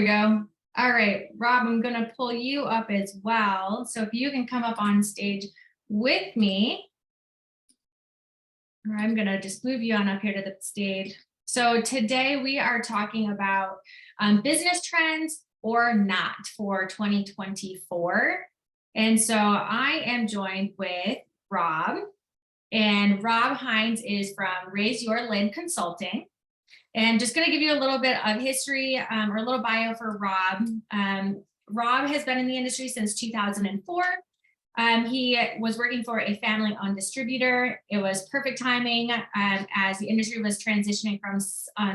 we go. All right, Rob, I'm going to pull you up as well. So if you can come up on stage with me, or I'm going to just move you on up here to the stage. So today we are talking about business trends or not for 2024. And so I am joined with Rob, and Rob Hinds is from Raise Your Lid Consulting. And just going to give you a little bit of history or a little bio for Rob. Rob has been in the industry since 2004. He was working for a family-owned distributor. It was perfect timing as the industry was transitioning from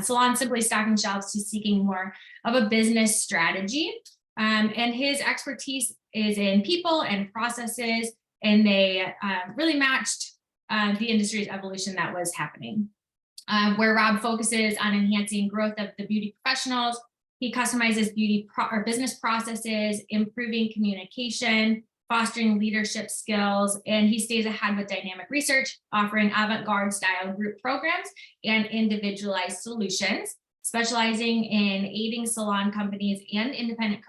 salon simply stocking shelves to seeking more of a business strategy. And his expertise is in people and processes, and they really matched the industry's evolution that was happening. Where Rob focuses on enhancing growth of the beauty professionals. He customizes beauty or business processes, improving communication, fostering leadership skills, and he stays ahead with dynamic research, offering avant-garde style group programs and individualized solutions, specializing in aiding salon companies and independent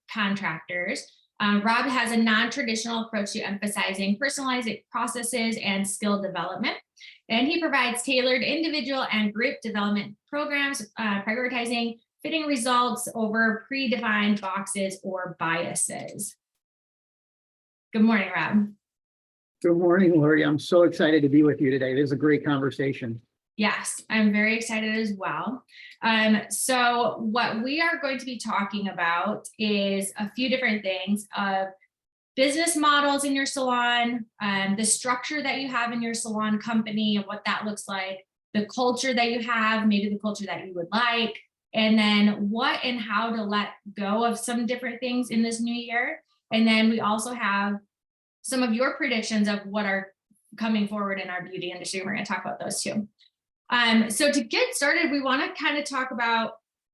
contractors. Rob has a non-traditional approach to emphasizing personalized processes and skill development. And he provides tailored individual and group development programs, prioritizing fitting results over predefined boxes or biases. Good morning, Rob. Good morning, Lori. I'm so excited to be with you today. This is a great conversation. Yes, I'm very excited as well. So what we are going to be talking about is a few different things of business models in your salon, the structure that you have in your salon company and what that looks like, the culture that you have, maybe the culture that you would like, and then what and how to let go of some different things in this new year. And then we also have some of your predictions of what are coming forward in our beauty industry. We're going to talk about those too. So to get started, we want to kind of talk about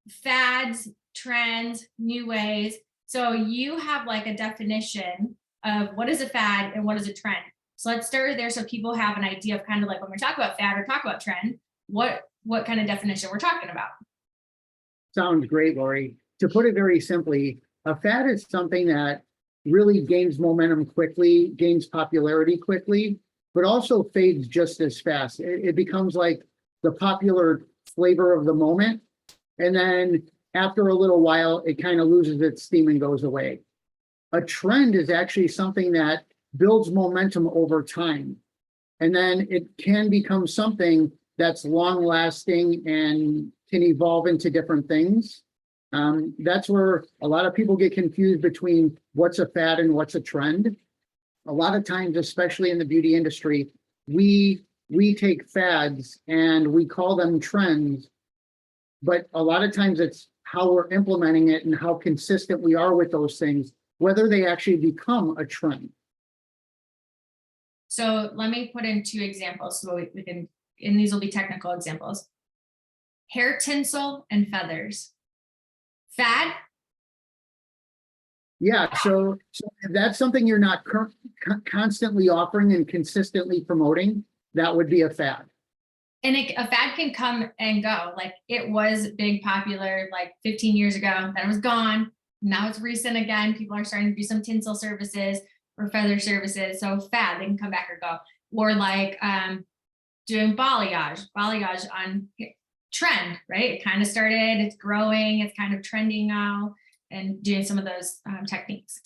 fads, trends, new ways. So you have like a definition of what is a fad and what is a trend. So let's start there so people have an idea of kind of like when we talk about fad or talk about trend, what kind of definition we're talking about. Sounds great, Lori. To put it very simply, a fad is something that really gains momentum quickly, gains popularity quickly, but also fades just as fast. It becomes like the popular flavor of the moment. And then after a little while, it kind of loses its steam and goes away. A trend is actually something that builds momentum over time. And then it can become something that's long lasting and can evolve into different things. That's where a lot of people get confused between what's a fad and what's a trend. A lot of times, especially in the beauty industry, we take fads and we call them trends, but a lot of times it's how we're implementing it and how consistent we are with those things, whether they actually become a trend. So let me put in two examples so we can, and these will be technical examples. Hair tinsel and feathers. Fad? Yeah, so if that's something you're not constantly offering and consistently promoting, that would be a fad. And a fad can come and go. Like it was big, popular like 15 years ago, then it was gone. Now it's recent again. People are starting to do some tinsel services or feather services. So fad, they can come back or go. Or like doing balayage on trend, right? It kind of started, it's growing, it's kind of trending now, and doing some of those techniques.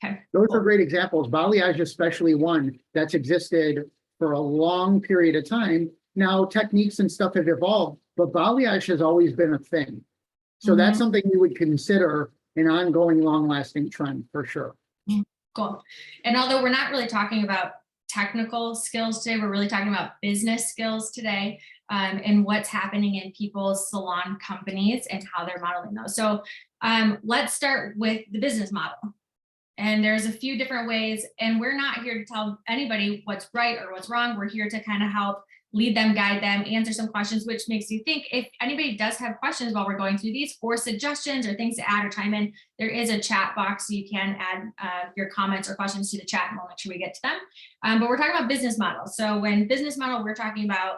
Okay. Those are great examples. Balayage, especially one that's existed for a long period of time. Now techniques and stuff have evolved, but balayage has always been a thing. So that's something you would consider an ongoing, long-lasting trend for sure. Cool. And although we're not really talking about technical skills today, we're really talking about business skills today, and what's happening in people's salon companies and how they're modeling those. So let's start with the business model. And there's a few different ways, and we're not here to tell anybody what's right or what's wrong. We're here to kind of help lead them, guide them, answer some questions, which makes you think. If anybody does have questions while we're going through these, or suggestions or things to add or chime in, there is a chat box, so you can add your comments or questions to the chat, and we'll make sure we get to them. But we're talking about business models. So when business model, we're talking about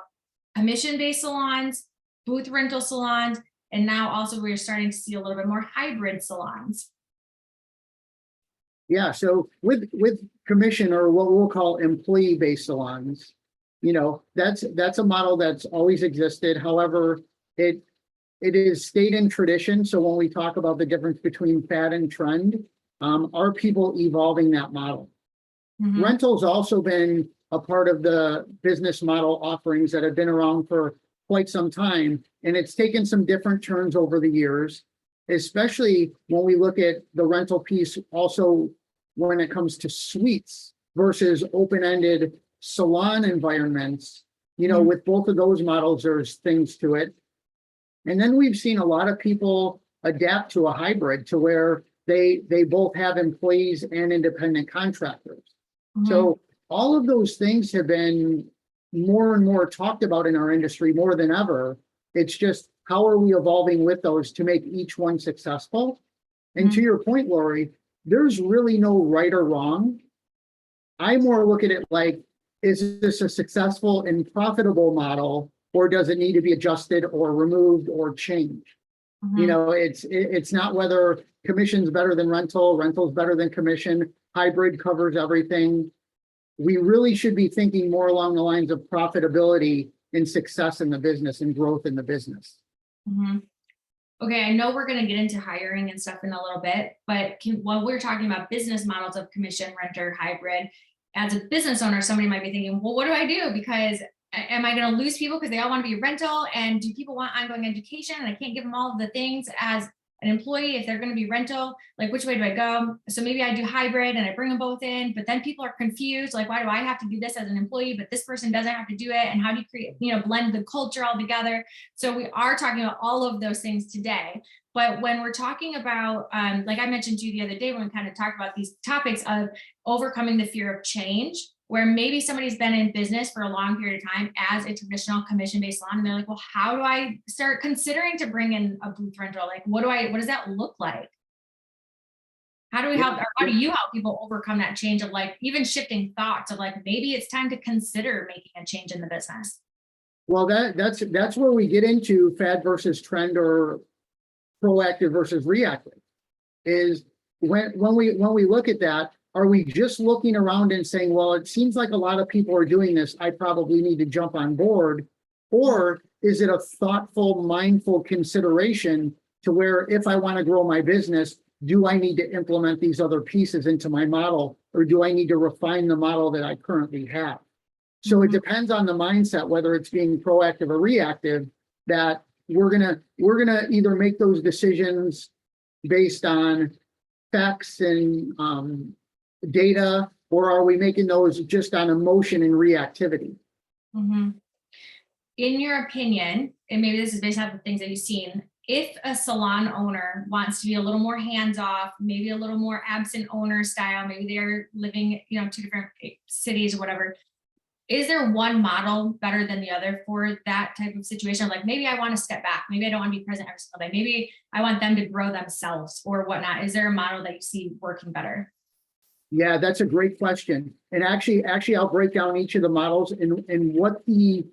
commission-based salons, booth rental salons, And now also we're starting to see a little bit more hybrid salons. Yeah, so with commission, or what we'll call employee-based salons, that's a model that's always existed. However, it is stayed in tradition. So when we talk about the difference between fad and trend, are people evolving that model? Mhm. Rental's also been a part of the business model offerings that have been around for quite some time, and it's taken some different turns over the years, especially when we look at the rental piece also when it comes to suites versus open-ended salon environments. Mhm. With both of those models, there's things to it. And then we've seen a lot of people adapt to a hybrid to where they both have employees and independent contractors. Mhm. So all of those things have been more and more talked about in our industry more than ever. It's just how are we evolving with those to make each one successful? And to Mhm. your point, Lori, there's really no right or wrong. I more look at it like, is this a successful and profitable model, or does it need to be adjusted or removed or changed? Mhm. It's not whether commission's better than rental, rental's better than commission, hybrid covers everything. We really should be thinking more along the lines of profitability and success in the business and growth in the business. Mhm. Okay, I know we're going to get into hiring and stuff in a little bit, but while we're talking about business models of commission, renter, hybrid, as a business owner, somebody might be thinking, well, what do I do? Because am I going to lose people because they all want to be rental? And do people want ongoing education? And I can't give them all of the things as an employee if they're going to be rental. Like, which way do I go? So maybe I do hybrid and I bring them both in, but then people are confused. Like, why do I have to do this as an employee, but this person doesn't have to do it? And how do you create, blend the culture all together? So we are talking about all of those things today. But when we're talking about, like I mentioned to you the other day, when we kind of talked about these topics of overcoming the fear of change, where maybe somebody's been in business for a long period of time as a traditional commission-based salon, and they're like, well, how do I start considering to bring in a booth rental? Like, what does that look like? How do we help, or how do you help people overcome that change of like even shifting thoughts of like, maybe it's time to consider making a change in the business? Well, that's where we get into fad versus trend, or proactive versus reactive. Is when we look at that, are we just looking around and saying, well, it seems like a lot of people are doing this, I probably need to jump on board? Or is it a thoughtful, mindful consideration to where if I want to grow my business, do I need to implement these other pieces into my model, or do I need to refine the model that I currently have? So it depends on the mindset, whether it's being proactive or reactive, that we're gonna either make those decisions based on facts and data, or are we making those just on emotion and reactivity? Mhm. In your opinion, and maybe this is based off the things that you've seen, if a salon owner wants to be a little more hands off, maybe a little more absent owner style, maybe they're living, two different cities or whatever, is there one model better than the other for that type of situation? Like maybe I want to step back. Maybe I don't want to be present every single day. Maybe I want them to grow themselves or whatnot. Is there a model that you see working better? Yeah, that's a great question. And actually, I'll break down each of the models and what the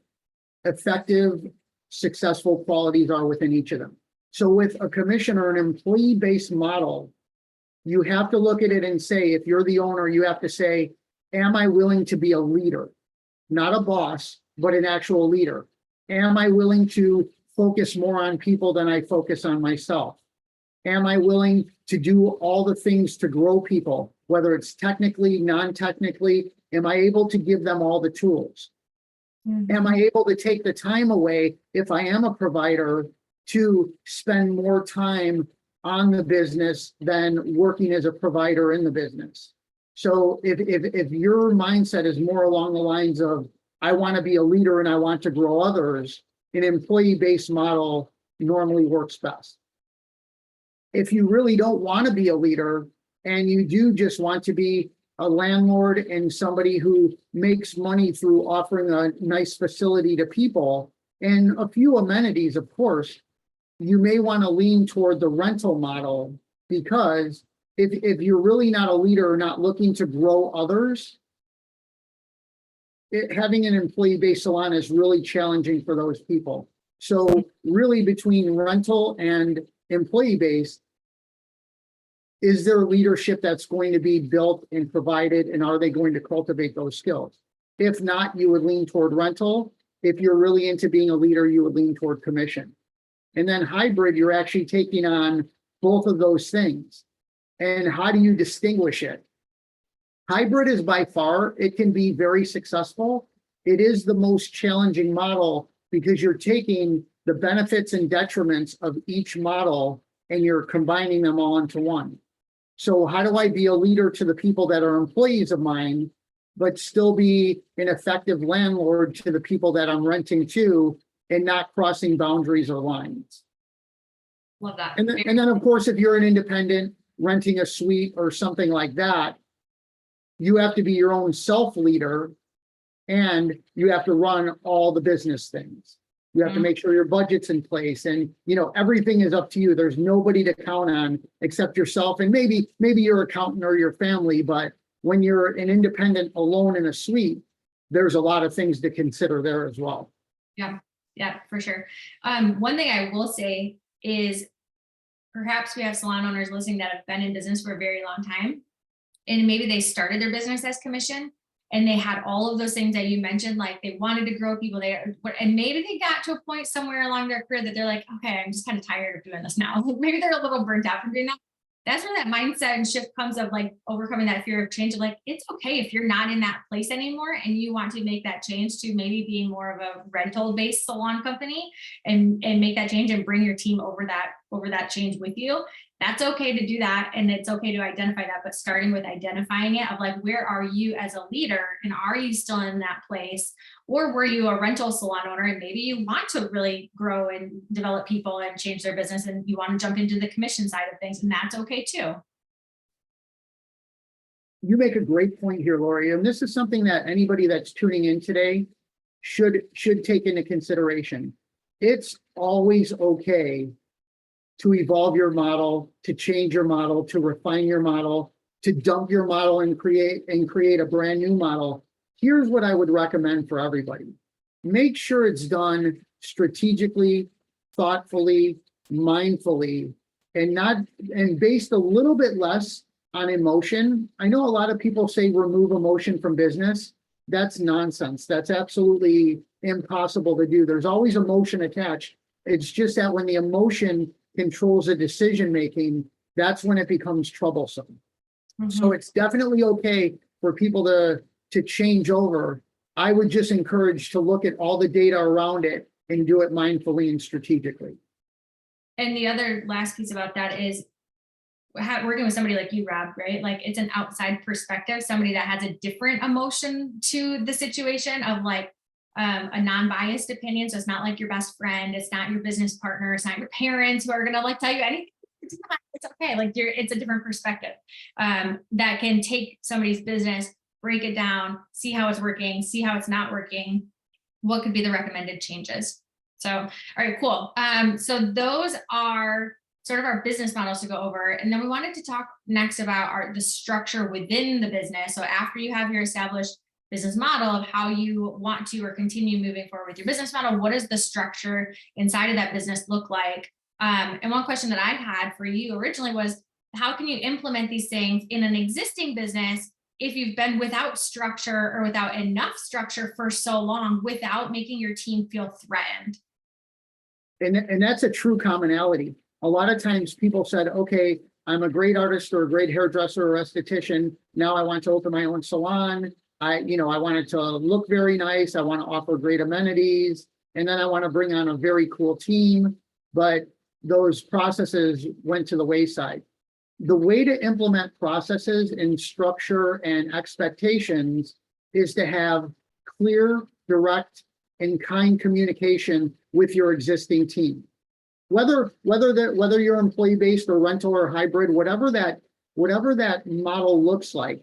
effective, successful qualities are within each of them. So with a commission or an employee-based model, you have to look at it and say, if you're the owner, you have to say, am I willing to be a leader? Not a boss, but an actual leader. Am I willing to focus more on people than I focus on myself? Am I willing to do all the things to grow people, whether it's technically, non-technically? Am I able to give them all the tools? Am I able to take the time away, if I am a provider, to spend more time on the business than working as a provider in the business? So if your mindset is more along the lines of, I want to be a leader and I want to grow others, an employee-based model normally works best. If you really don't want to be a leader and you do just want to be a landlord and somebody who makes money through offering a nice facility to people and a few amenities, of course, you may want to lean toward the rental model, because if you're really not a leader or not looking to grow others, having an employee-based salon is really challenging for those people. So really between rental and employee-based, is there leadership that's going to be built and provided, and are they going to cultivate those skills? If not, you would lean toward rental. If you're really into being a leader, you would lean toward commission. And then hybrid, you're actually taking on both of those things. And how do you distinguish it? Hybrid is by far, it can be very successful. It is the most challenging model because you're taking the benefits and detriments of each model and you're combining them all into one. So how do I be a leader to the people that are employees of mine, but still be an effective landlord to the people that I'm renting to and not crossing boundaries or lines? Love that. And then of course, if you're an independent renting a suite or something like that, you have to be your own self-leader and you have to run all the business things. You have to make sure your budget's in place and, you know, everything is up to you. There's nobody to count on except yourself and maybe your accountant or your family. But when you're an independent alone in a suite, there's a lot of things to consider there as well. Yeah, for sure. One thing I will say is perhaps we have salon owners listening that have been in business for a very long time. And maybe they started their business as commission and they had all of those things that you mentioned, like they wanted to grow people there. And maybe they got to a point somewhere along their career that they're like, okay, I'm just kind of tired of doing this now. Maybe they're a little burnt out from doing that. That's where that mindset and shift comes of like overcoming that fear of change. Of like, it's okay if you're not in that place anymore and you want to make that change to maybe being more of a rental based salon company and make that change and bring your team over that change with you. That's okay to do that. And it's okay to identify that, but starting with identifying it of like, where are you as a leader and are you still in that place? Or were you a rental salon owner and maybe you want to really grow and develop people and change their business and you want to jump into the commission side of things, and that's okay too. You make a great point here, Lori, and this is something that anybody that's tuning in today should take into consideration. It's always okay to evolve your model, to change your model, to refine your model, to dump your model and create a brand new model. Here's what I would recommend for everybody. Make sure it's done strategically, thoughtfully, mindfully, and based a little bit less on emotion. I know a lot of people say remove emotion from business. That's nonsense. That's absolutely impossible to do. There's always emotion attached. It's just that when the emotion controls the decision making, that's when it becomes troublesome. So it's definitely okay for people to change over. I would just encourage to look at all the data around it and do it mindfully and strategically. And the other last piece about that is working with somebody like you, Rob, right? Like it's an outside perspective, somebody that has a different emotion to the situation of like a non-biased opinion. So it's not like your best friend, it's not your business partner, it's not your parents who are gonna like tell you anything. It's okay. Like it's a different perspective that can take somebody's business, break it down, see how it's working, see how it's not working, what could be the recommended changes. So, all right, cool. So those are sort of our business models to go over. And then we wanted to talk next about the structure within the business. So after you have your established business model of how you want to or continue moving forward with your business model, what does the structure inside of that business look like? And one question that I had for you originally was, how can you implement these things in an existing business if you've been without structure or without enough structure for so long without making your team feel threatened? And that's a true commonality. A lot of times people said, okay, I'm a great artist or a great hairdresser or esthetician. Now I want to open my own salon. I want it to look very nice. I want to offer great amenities. And then I want to bring on a very cool team. But those processes went to the wayside. The way to implement processes and structure and expectations is to have clear, direct, and kind communication with your existing team. Whether you're employee-based or rental or hybrid, whatever that model looks like,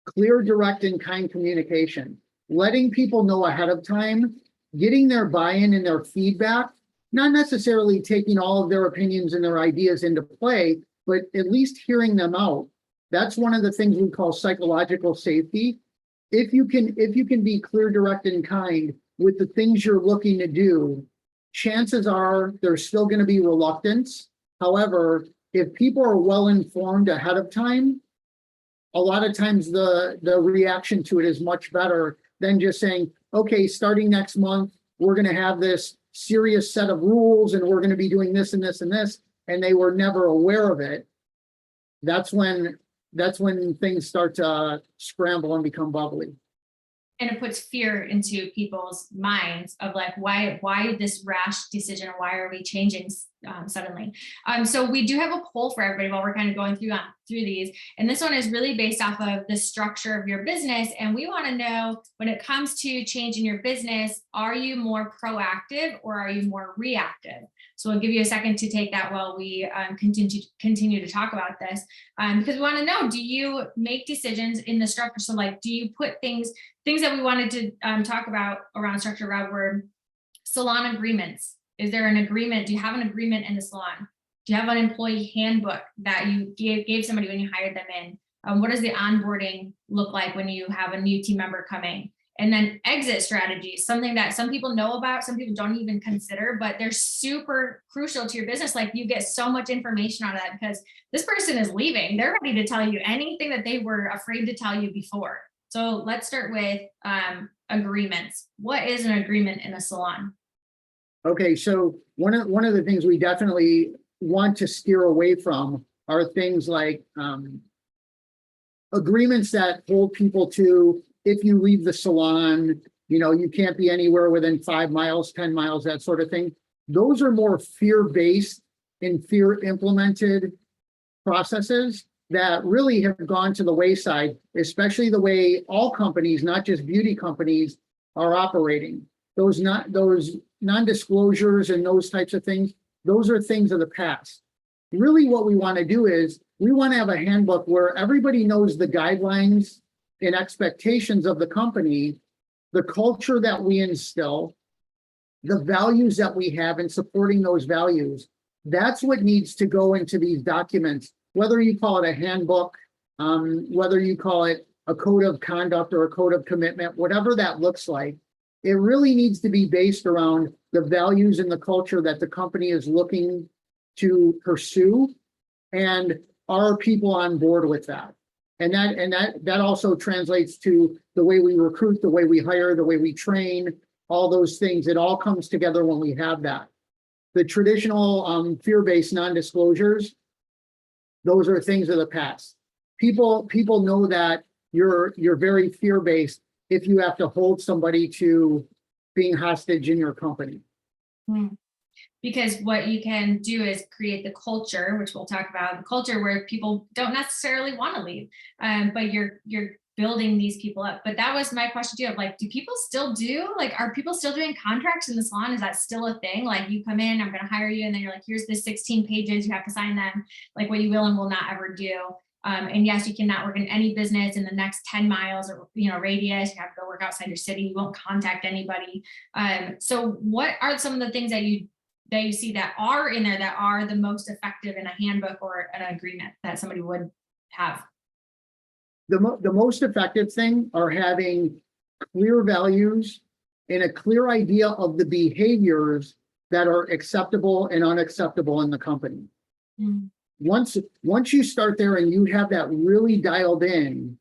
clear, direct, and kind communication, letting people know ahead of time, getting their buy-in and their feedback, not necessarily taking all of their opinions and their ideas into play, but at least hearing them out. That's one of the things we call psychological safety. If you can be clear, direct, and kind with the things you're looking to do, chances are there's still going to be reluctance. However, if people are well informed ahead of time, a lot of times the reaction to it is much better than just saying, okay, starting next month, we're going to have this serious set of rules and we're going to be doing this and this and this, and they were never aware of it. That's when things start to scramble and become bubbly. And it puts fear into people's minds of like, why this rash decision? Why are we changing suddenly? So we do have a poll for everybody while we're kind of going through these. And this one is really based off of the structure of your business. And we want to know, when it comes to changing your business, are you more proactive or are you more reactive? So we'll give you a second to take that while we continue to talk about this, because we want to know, do you make decisions in the structure? So like, do you put things that we wanted to talk about around structure, Rob, were salon agreements. Is there an agreement? Do you have an agreement in the salon? Do you have an employee handbook that you gave somebody when you hired them in? What does the onboarding look like when you have a new team member coming? And then exit strategies, something that some people know about, some people don't even consider, but they're super crucial to your business. Like, you get so much information out of that because this person is leaving. They're ready to tell you anything that they were afraid to tell you before. So let's start with agreements. What is an agreement in a salon? Okay, so one of the things we definitely want to steer away from are things like agreements that hold people to, if you leave the salon, you can't be anywhere within 5 miles, 10 miles, that sort of thing. Those are more fear-based and fear-implemented processes that really have gone to the wayside, especially the way all companies, not just beauty companies, are operating. Those non-disclosures and those types of things, those are things of the past. Really what we want to do is we want to have a handbook where everybody knows the guidelines and expectations of the company, the culture that we instill, the values that we have, and supporting those values. That's what needs to go into these documents, whether you call it a handbook, whether you call it a code of conduct or a code of commitment, whatever that looks like. It really needs to be based around the values and the culture that the company is looking to pursue, and are people on board with that? And that also translates to the way we recruit, the way we hire, the way we train, all those things. It all comes together when we have that. The traditional fear-based non-disclosures, those are things of the past. People know that you're very fear-based if you have to hold somebody to being hostage in your company. Because what you can do is create the culture, which we'll talk about, the culture where people don't necessarily want to leave, but you're building these people up. But that was my question too, of like, do people still are people still doing contracts in the salon? Is that still a thing? Like, you come in, I'm going to hire you, and then you're like, here's the 16 pages, you have to sign them, like what you will and will not ever do. And yes, you cannot work in any business in the next 10 miles or radius. You have to go work outside your city. You won't contact anybody. So what are some of the things that you see that are in there that are the most effective in a handbook or an agreement that somebody would have? The most effective thing are having clear values and a clear idea of the behaviors that are acceptable and unacceptable in the company. Once you start there and you have that really dialed in,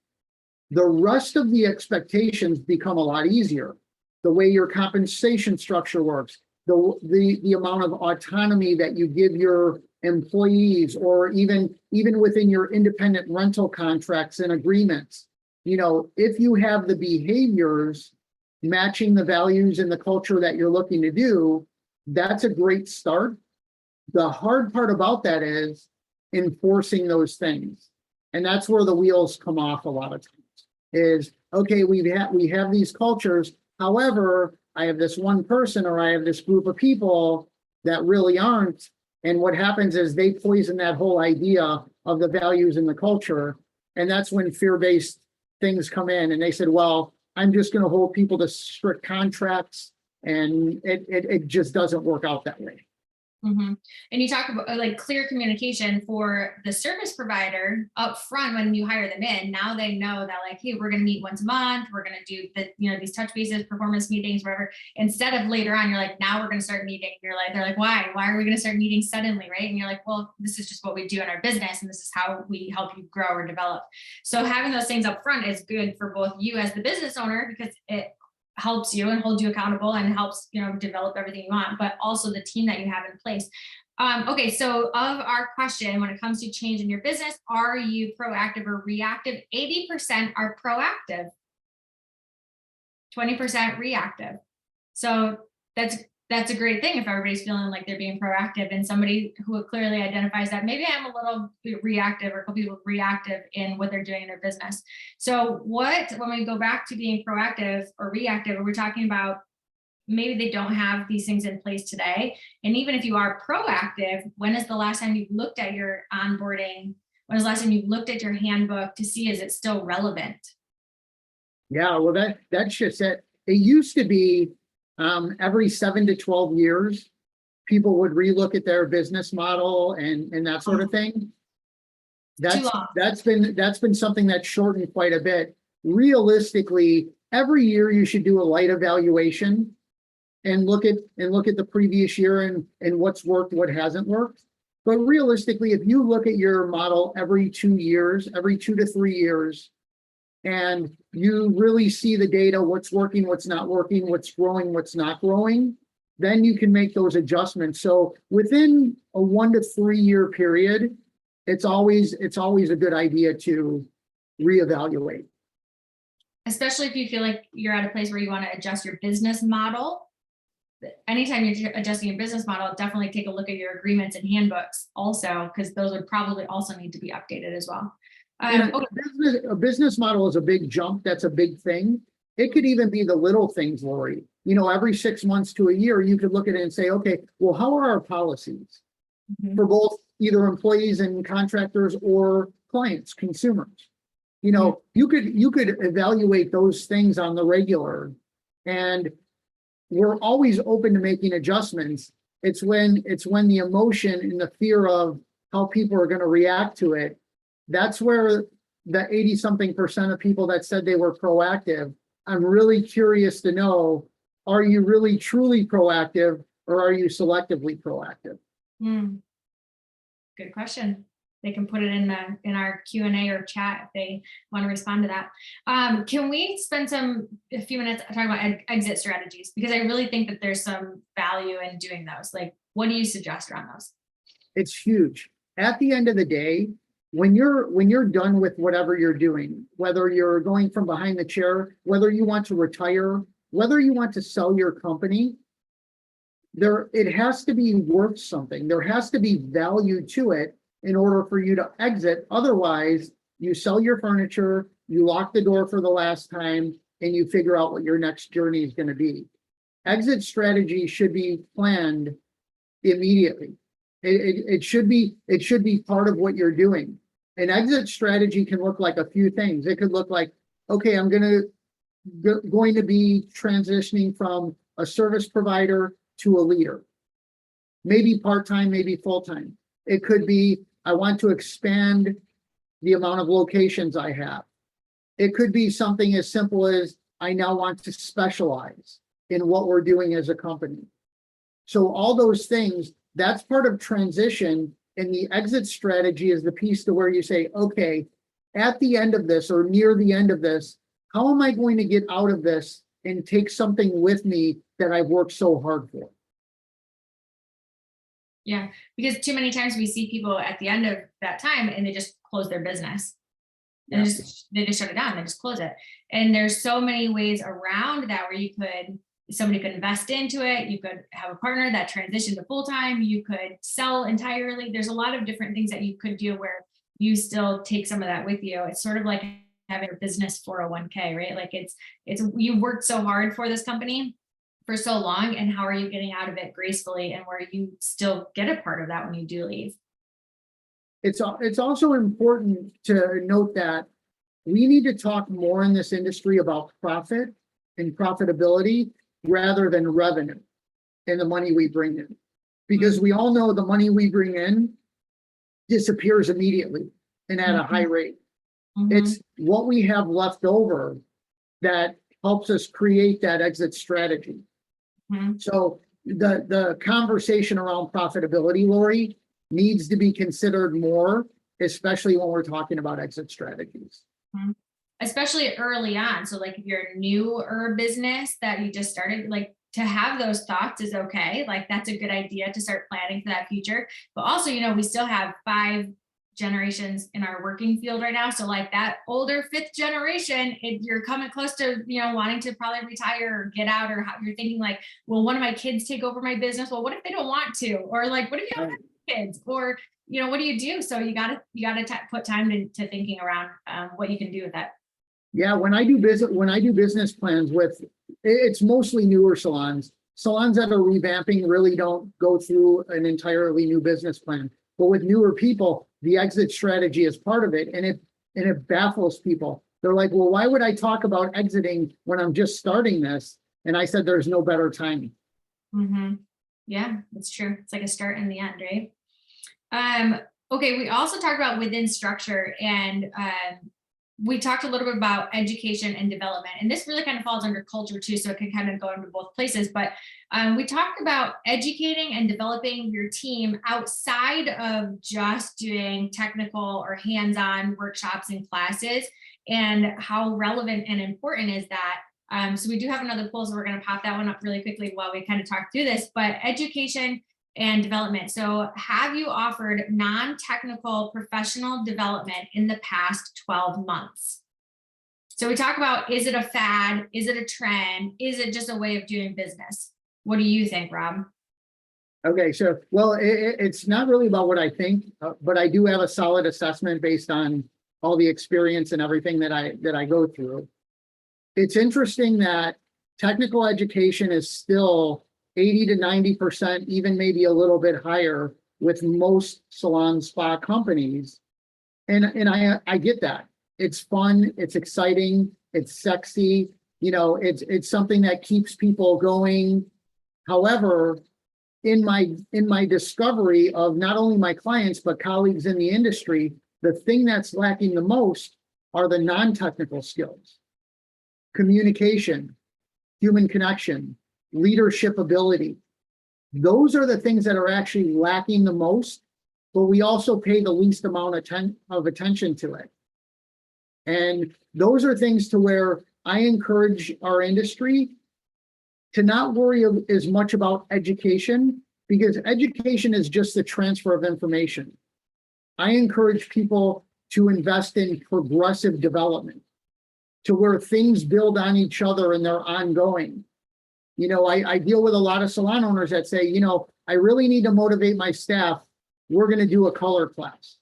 the rest of the expectations become a lot easier. The way your compensation structure works, the amount of autonomy that you give your employees, or even within your independent rental contracts and agreements. If you have the behaviors matching the values and the culture that you're looking to do, that's a great start. The hard part about that is enforcing those things. And that's where the wheels come off a lot of times. Is, okay, we have these cultures. However, I have this one person or I have this group of people that really aren't. And what happens is they poison that whole idea of the values and the culture. And that's when fear-based things come in. And they said, well, I'm just going to hold people to strict contracts. And it just doesn't work out that way. Mhm. And you talk about like clear communication for the service provider up front when you hire them in. Now they know that like, hey, we're going to meet once a month. We're going to do the, these touch bases, performance meetings, whatever. Instead of later on, you're like, now we're going to start meeting. You're like, they're like, why? Why are we going to start meeting suddenly? Right. And you're like, well, this is just what we do in our business. And this is how we help you grow or develop. So having those things up front is good for both you as the business owner, because it helps you and hold you accountable and helps develop everything you want, but also the team that you have in place. Okay, so of our question, when it comes to change in your business, are you proactive or reactive? 80% are proactive, 20% reactive. So that's a great thing if everybody's feeling like they're being proactive, and somebody who clearly identifies that maybe I'm a little bit reactive, or a couple people reactive in what they're doing in their business. So when we go back to being proactive or reactive, we're talking about maybe they don't have these things in place today. And even if you are proactive, when is the last time you've looked at your onboarding? When is the last time you've looked at your handbook to see, is it still relevant? Yeah, well, that's just it. It used to be every 7 to 12 years, people would relook at their business model and that sort of thing. Too long. That's been something that's shortened quite a bit. Realistically, every year you should do a light evaluation and look at the previous year and what's worked, what hasn't worked. But realistically, if you look at your model every 2 years, every 2 to 3 years, and you really see the data, what's working, what's not working, what's growing, what's not growing, then you can make those adjustments. So within a 1 to 3 year period, it's always a good idea to reevaluate. Especially if you feel like you're at a place where you want to adjust your business model. Anytime you're adjusting your business model, definitely take a look at your agreements and handbooks also, because those would probably also need to be updated as well. Okay. A business model is a big jump. That's a big thing. It could even be the little things, Lori. Every 6 months to a year, you could look at it and say, okay, well, how are our policies for both either employees and contractors or clients, consumers? You could evaluate those things on the regular, and we're always open to making adjustments. It's when the emotion and the fear of how people are going to react to it, that's where the 80-something% of people that said they were proactive, I'm really curious to know, are you really truly proactive, or are you selectively proactive? Good question. They can put it in our Q&A or chat if they want to respond to that. Can we spend a few minutes talking about exit strategies? Because I really think that there's some value in doing those. Like, what do you suggest around those? It's huge. At the end of the day, when you're done with whatever you're doing, whether you're going from behind the chair, whether you want to retire, whether you want to sell your company, it has to be worth something. There has to be value to it in order for you to exit. Otherwise, you sell your furniture, you lock the door for the last time, and you figure out what your next journey is going to be. Exit strategy should be planned immediately. It should be part of what you're doing. An exit strategy can look like a few things. It could look like, okay, I'm going to be transitioning from a service provider to a leader, maybe part-time, maybe full-time. It could be, I want to expand the amount of locations I have. It could be something as simple as, I now want to specialize in what we're doing as a company. So all those things, that's part of transition, and the exit strategy is the piece to where you say, okay, at the end of this or near the end of this, how am I going to get out of this and take something with me that I've worked so hard for? Yeah, because too many times we see people at the end of that time and they just close their business. And they just shut it down, they just close it. And there's so many ways around that where somebody could invest into it. You could have a partner that transitioned to full-time. You could sell entirely. There's a lot of different things that you could do where you still take some of that with you. It's sort of like having a business 401k, right? Like it's you worked so hard for this company for so long, and how are you getting out of it gracefully, and where you still get a part of that when you do leave? It's also important to note that we need to talk more in this industry about profit and profitability rather than revenue and the money we bring in. because we all know the money we bring in disappears immediately and at a high rate. Mhm. It's what we have left over that helps us create that exit strategy. Mhm. So the conversation around profitability, Lori, needs to be considered more, especially when we're talking about exit strategies. Mhm. Especially early on. So like if you're a newer business that you just started, like to have those thoughts is okay. Like that's a good idea to start planning for that future. But also, you know, we still have 5 generations in our working field right now. So like that older 5th generation, if you're coming close to, you know, wanting to probably retire or get out, or how you're thinking like, well, one of my kids take over my business. Well, what if they don't want to? Or like, what if you don't have kids? Or, you know, what do you do? So you gotta put time to thinking around what you can do with that. Yeah, when I do business plans with, it's mostly newer salons. Salons that are revamping really don't go through an entirely new business plan. But with newer people, the exit strategy is part of it, and it baffles people. They're like, well, why would I talk about exiting when I'm just starting this? And I said, there's no better timing. Mm-hmm. Yeah, that's true. It's like a start and the end, right? Okay, we also talked about within structure, and we talked a little bit about education and development, and this really kind of falls under culture too, so it can kind of go into both places. But we talked about educating and developing your team outside of just doing technical or hands-on workshops and classes, and how relevant and important is that. So we do have another poll, so we're going to pop that one up really quickly while we kind of talk through this. But education and development. So have you offered non-technical professional development in the past 12 months? So we talk about, is it a fad? Is it a trend? Is it just a way of doing business? What do you think, Rob? Okay, so, well, it's not really about what I think, but I do have a solid assessment based on all the experience and everything that I go through. It's interesting that technical education is still 80 to 90%, even maybe a little bit higher with most salon spa companies. And I get that. It's fun, it's exciting, it's sexy, you know, it's something that keeps people going. However, in my discovery of not only my clients, but colleagues in the industry, the thing that's lacking the most are the non-technical skills: communication, human connection, leadership ability. Those are the things that are actually lacking the most, but we also pay the least amount of attention to it. And those are things to where I encourage our industry to not worry as much about education, because education is just the transfer of information. I encourage people to invest in progressive development, to where things build on each other and they're ongoing. You know, I deal with a lot of salon owners that say, you know, I really need to motivate my staff. We're going to do a color class.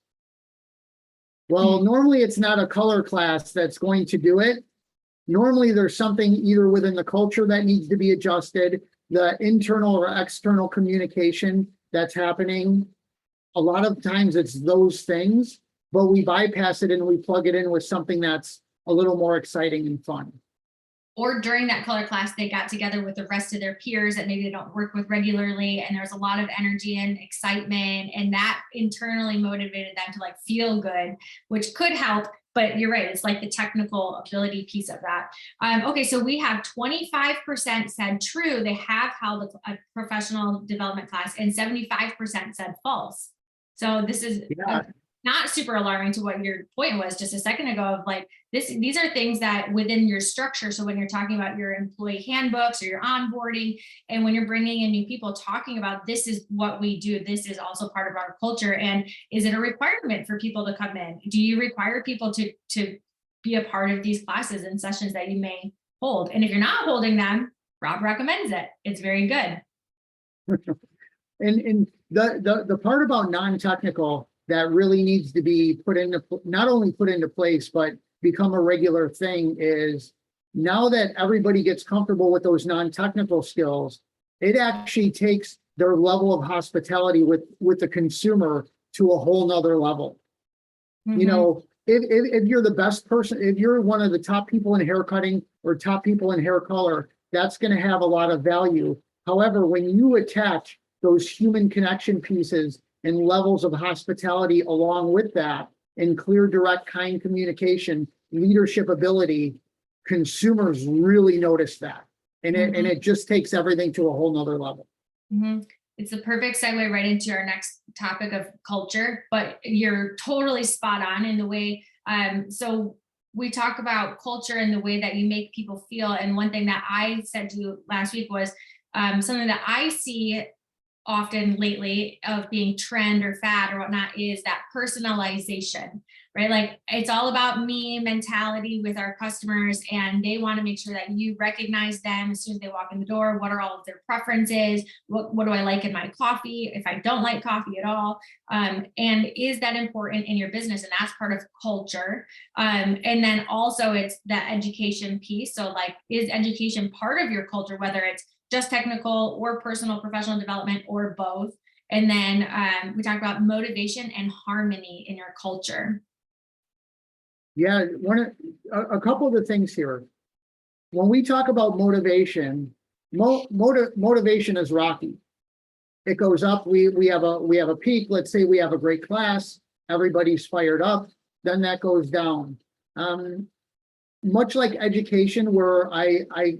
Well, normally it's not a color class that's going to do it. Normally there's something either within the culture that needs to be adjusted, the internal or external communication that's happening. A lot of times it's those things, but we bypass it and we plug it in with something that's a little more exciting and fun. Or during that color class, they got together with the rest of their peers that maybe they don't work with regularly, and there's a lot of energy and excitement, and that internally motivated them to like feel good, which could help. But you're right, it's like the technical ability piece of that. Okay, so we have 25% said true, they have held a professional development class, and 75% said false. So this is not super alarming to what your point was just a second ago of like these are things that within your structure. So when you're talking about your employee handbooks or your onboarding, and when you're bringing in new people, talking about this is what we do, this is also part of our culture. And is it a requirement for people to come in? Do you require people to be a part of these classes and sessions that you may hold? And if you're not holding them, Rob recommends it. It's very good. And the part about non-technical that really needs to be put into, not only put into place, but become a regular thing is, now that everybody gets comfortable with those non-technical skills, it actually takes their level of hospitality with the consumer to a whole nother level. You know, if you're the best person, if you're one of the top people in hair cutting or top people in hair color, that's going to have a lot of value. However, when you attach those human connection pieces and levels of hospitality along with that, and clear, direct, kind communication, leadership ability, consumers really notice that. And it just takes everything to a whole nother level. Mm-hmm. It's the perfect segue right into our next topic of culture, but you're totally spot on in the way. So we talk about culture and the way that you make people feel. And one thing that I said to you last week was something that I see often lately of being trend or fad or whatnot is that personalization, right? Like it's all about me mentality with our customers, and they want to make sure that you recognize them as soon as they walk in the door. What are all of their preferences? What do I like in my coffee? If I don't like coffee at all, and is that important in your business? And that's part of culture. And then also it's the education piece. So like, is education part of your culture, whether it's just technical or personal professional development or both? And then we talk about motivation and harmony in your culture. Yeah, a couple of the things here. When we talk about motivation, motivation is rocky. It goes up. We have a peak. Let's say we have a great class. Everybody's fired up. Then that goes down. Much like education, where I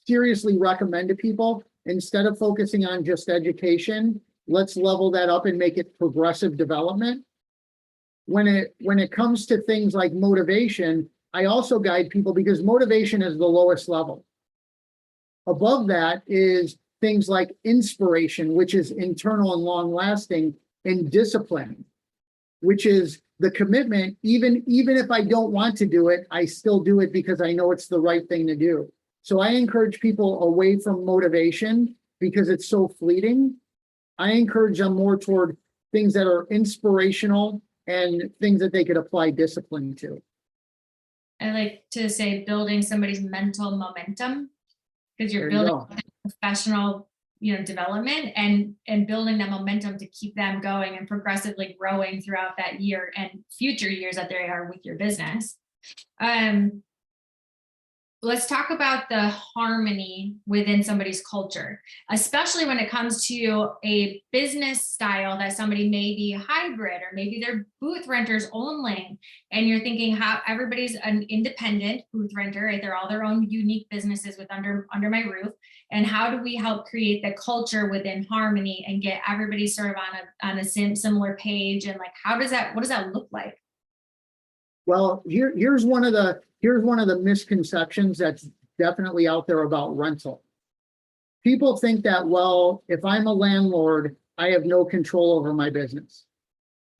seriously recommend to people, instead of focusing on just education, let's level that up and make it progressive development. When it comes to things like motivation, I also guide people because motivation is the lowest level. Above that is things like inspiration, which is internal and long lasting, and discipline, which is the commitment. Even if I don't want to do it, I still do it because I know it's the right thing to do. So I encourage people away from motivation because it's so fleeting. I encourage them more toward things that are inspirational and things that they could apply discipline to. I like to say building somebody's mental momentum, because you're There you building professional, development and building that momentum to keep them going and progressively growing throughout that year and future years that they are with your business. Let's talk about the harmony within somebody's culture, especially when it comes to a business style that somebody may be hybrid, or maybe they're booth renters only. And you're thinking how everybody's an independent booth renter, right? They're all their own unique businesses with under my roof. And how do we help create the culture within harmony and get everybody sort of on a similar page? And like, what does that look like? Well, here's one of the misconceptions that's definitely out there about rental. People think that, well, if I'm a landlord, I have no control over my business.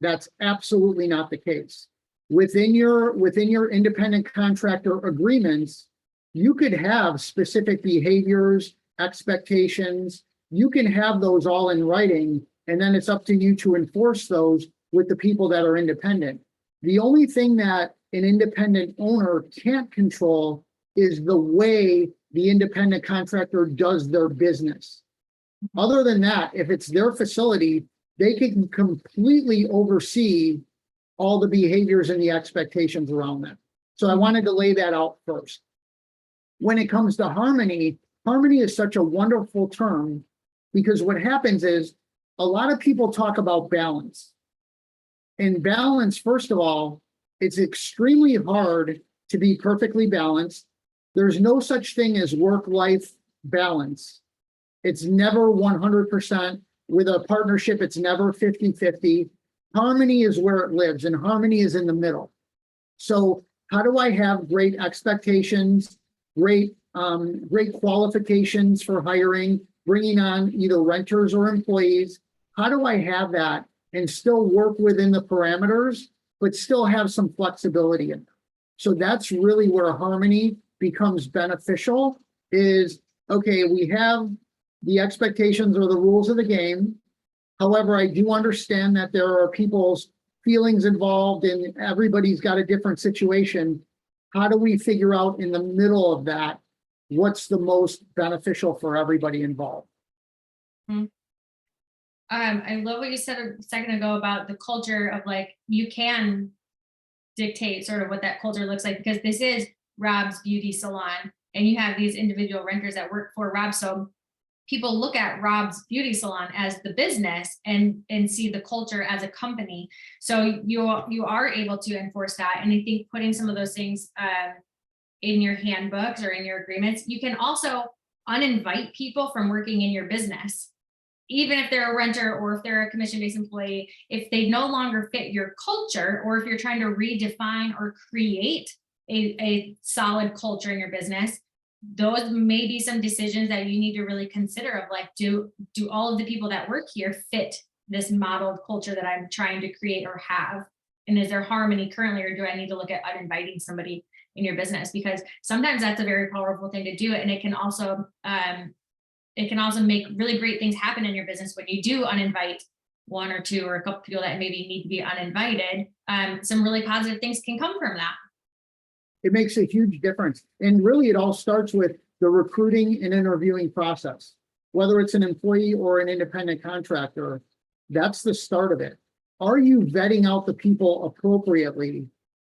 That's absolutely not the case. Within your independent contractor agreements, you could have specific behaviors, expectations. You can have those all in writing, and then it's up to you to enforce those with the people that are independent. The only thing that an independent owner can't control is the way the independent contractor does their business. Other than that, if it's their facility, they can completely oversee all the behaviors and the expectations around that. So I wanted to lay that out first. When it comes to harmony, harmony is such a wonderful term because what happens is a lot of people talk about balance. And balance, first of all, it's extremely hard to be perfectly balanced. There's no such thing as work-life balance. It's never 100%. With a partnership, it's never 50-50. Harmony is where it lives, and harmony is in the middle. So how do I have great expectations, great qualifications for hiring, bringing on either renters or employees? How do I have that and still work within the parameters, but still have some flexibility in them? So that's really where harmony becomes beneficial is, okay, we have the expectations or the rules of the game. However, I do understand that there are people's feelings involved and everybody's got a different situation. How do we figure out in the middle of that, what's the most beneficial for everybody involved? Mm-hmm. I love what you said a second ago about the culture of like, you can dictate sort of what that culture looks like, because this is Rob's beauty salon and you have these individual renters that work for Rob. So people look at Rob's beauty salon as the business and see the culture as a company. So you are able to enforce that. And I think putting some of those things in your handbooks or in your agreements, you can also uninvite people from working in your business. Even if they're a renter or if they're a commission-based employee, if they no longer fit your culture, or if you're trying to redefine or create a solid culture in your business, those may be some decisions that you need to really consider of like, do all of the people that work here fit this modeled culture that I'm trying to create or have? And is there harmony currently, or do I need to look at uninviting somebody in your business? Because sometimes that's a very powerful thing to do. And it can also make really great things happen in your business when you do uninvite one or two or a couple people that maybe need to be uninvited. Some really positive things can come from that. It makes a huge difference. And really, it all starts with the recruiting and interviewing process. Whether it's an employee or an independent contractor, that's the start of it. Are you vetting out the people appropriately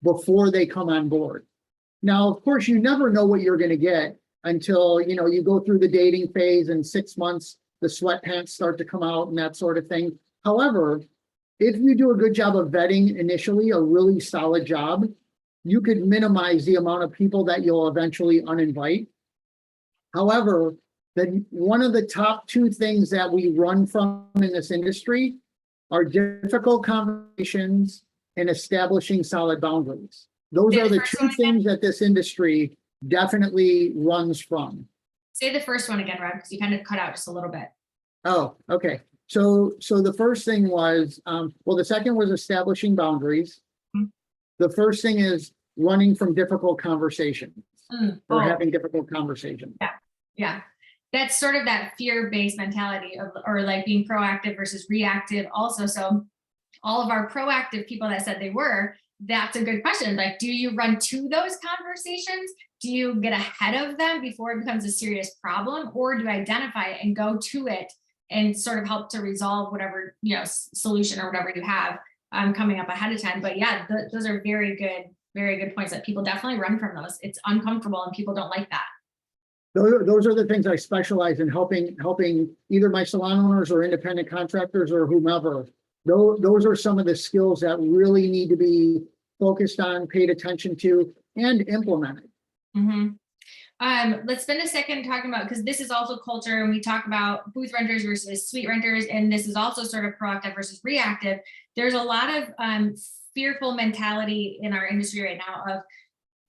before they come on board? Now, of course, you never know what you're going to get until, you go through the dating phase, and 6 months, the sweatpants start to come out and that sort of thing. However, if you do a good job of vetting initially, a really solid job, you could minimize the amount of people that you'll eventually uninvite. However, one of the top two things that we run from in this industry are difficult conversations and establishing solid boundaries. Those are the two things that this industry definitely runs from. Say the first one again, Rob, because you kind of cut out just a little bit. Oh, okay. So the first thing was, the second was establishing boundaries. The first thing is running from difficult conversations or having difficult conversations. Yeah. That's sort of that fear-based mentality or like being proactive versus reactive also. So all of our proactive people that said they were, that's a good question. Like, do you run to those conversations? Do you get ahead of them before it becomes a serious problem? Or do you identify it and go to it and sort of help to resolve whatever, solution or whatever you have coming up ahead of time? But yeah, those are very good points that people definitely run from those. It's uncomfortable and people don't like that. Those are the things I specialize in helping either my salon owners or independent contractors or whomever. Those are some of the skills that really need to be focused on, paid attention to, and implemented. Let's spend a second talking about, because this is also culture, and we talk about booth renters versus suite renters, and this is also sort of proactive versus reactive. There's a lot of fearful mentality in our industry right now of,